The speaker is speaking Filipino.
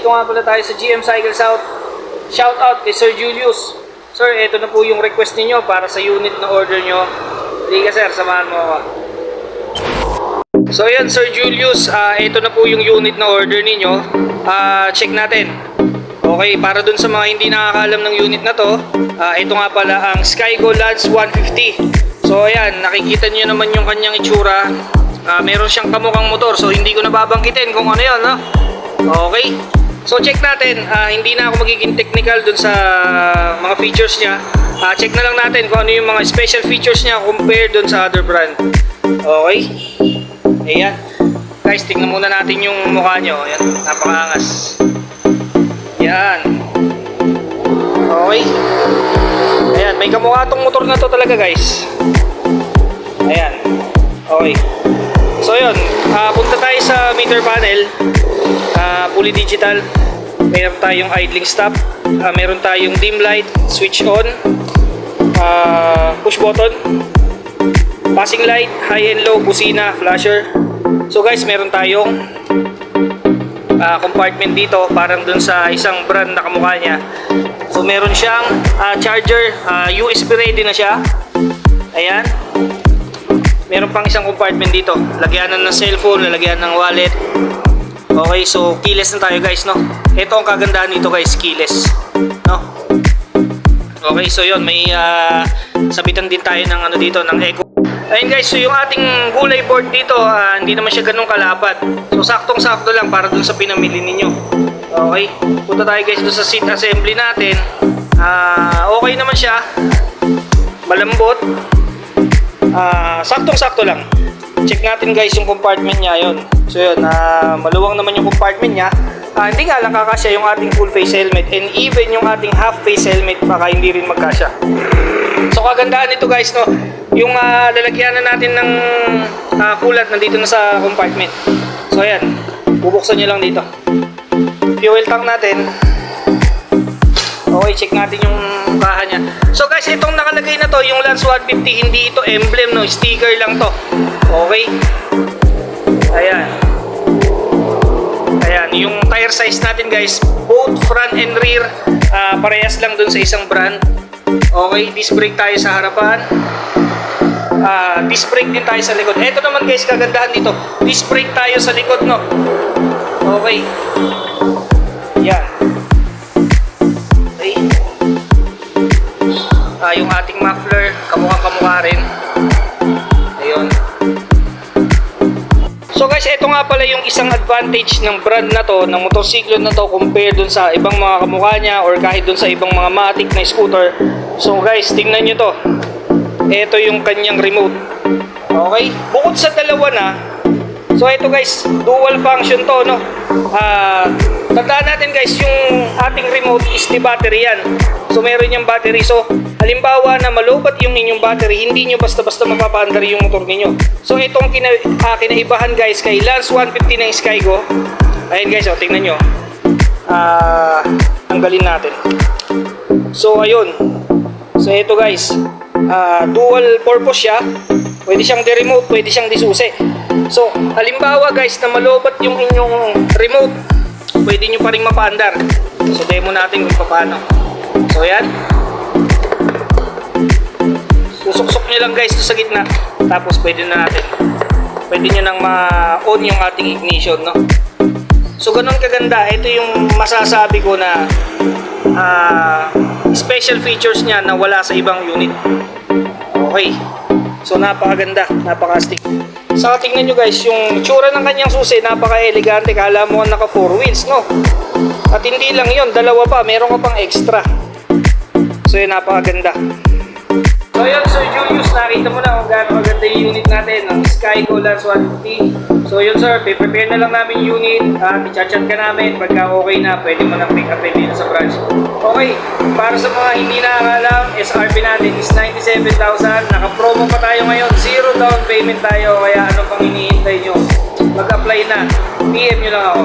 nandito nga pala tayo sa GM Cycle South. Shout out kay Sir Julius. Sir, ito na po yung request niyo para sa unit na order nyo. Hindi ka sir, samahan mo ako. So yan Sir Julius, ito na po yung unit na order niyo. Check natin. Okay, para dun sa mga hindi nakakaalam ng unit na to, ito nga pala ang Skygo Lance 150. So ayan, nakikita niyo naman yung kanyang itsura. Meron siyang kamukhang motor, so hindi ko nababanggitin kung ano yan, no? Okay, so check natin. Hindi na ako magiging technical dun sa mga features niya. Check na lang natin kung ano yung mga special features niya compared dun sa other brand. Okay, ayan guys, tingnan muna natin yung mukha nyo. Ayan, napakaangas. Yan. Okay. Ayan, may kamukha tong motor na to talaga guys. Ayan. Okay. So yun, punta tayo sa meter panel. Fully digital. Meron tayong idling stop. Meron tayong dim light, switch on, push button, passing light, high and low, busina, flasher. So guys, meron tayong compartment dito, parang dun sa isang brand na kamukha niya. So meron siyang charger, USB ready na siya. Ayan. Meron pang isang compartment dito, lagyanan ng cellphone, lalagyan ng wallet. Okay, so keyless na tayo guys, no? Ito ang kagandahan dito guys, keyless, no? Okay, so yun, may sabitan din tayo ng ano dito, ng echo. Ayun guys, so yung ating gulay board dito, hindi naman siya ganun kalapat. So saktong-sakto lang para dun sa pinamili ninyo. Okay, punta tayo guys dun sa seat assembly natin. Okay naman siya, malambot, saktong-sakto lang. Check natin guys yung compartment niya, yun. So yun, maluwang naman yung compartment niya. Hindi nga lang kakasya yung ating full face helmet, and even yung ating half face helmet baka hindi rin magkasya. So kagandahan nito guys, no, yung lalagyanan natin ng kulat nandito na sa compartment. So ayan, bubuksan nyo lang dito. Fuel tank natin. Okay, check natin yung kaha niya. So guys, itong nakalagay na to, yung Lance 150, hindi ito emblem, no, sticker lang to. Okay. Ayan. Ayan, yung tire size natin guys, both front and rear, parehas lang dun sa isang brand. Okay, disc brake tayo sa harapan. Disc brake din tayo sa likod. Ito naman guys, kagandahan dito, disc brake tayo sa likod, no. Okay. Yan. Okay. Yung ating muffler, kamukha rin. Ayun. So guys, ito nga pala yung isang advantage ng brand na to, ng motorsiklo na to, compare dun sa ibang mga kamukha niya or kahit dun sa ibang mga matic na scooter. So guys, tingnan nyo to. Ito yung kanyang remote. Okay? Bukod sa dalawa na, so ito guys, dual function to, no? Tandaan natin guys, yung ating remote is the battery yan. So meron yung battery. So halimbawa na malubat yung inyong battery, hindi nyo basta-basta mapapaandar yung motor ninyo. So itong kinaibahan guys kay Lance 150 ng Skygo. Ayun guys, oh, tingnan nyo. Tanggalin natin. So ayun. So ito guys, dual purpose siya. Pwede siyang di-remote, pwede siyang di-susi. So halimbawa guys na malubat yung inyong remote, pwede nyo pa rin mapaandar. So demo natin kung paano. So yan, susuksok nyo lang guys sa gitna, tapos pwede nyo nang ma-on yung ating ignition, no? So ganun kaganda. Ito yung masasabi ko na special features niya na wala sa ibang unit. Okay, so napakaganda, napaka-stick. Saka tingnan nyo guys, yung tsura ng kanyang susi, napaka-elegante. Kala mo naka 4 wheels, no? At hindi lang yun, dalawa pa, meron ka pang extra. So yun, napakaganda. So yun, Sir Julius, nakita mo na kung gaano maganda yung unit natin ng Skygo Lance 150. So yun sir, prepare na lang namin yung unit at i-chat ka namin. Pagka okay na, pwede mo nang pick up dito sa branch. Okay, para sa mga hindi nakakalam, SRP natin is 97,000. Naka-promo pa tayo ngayon, 0 down payment tayo. Kaya ano pang hinihintay nyo? Mag-apply na, PM nyo lang ako.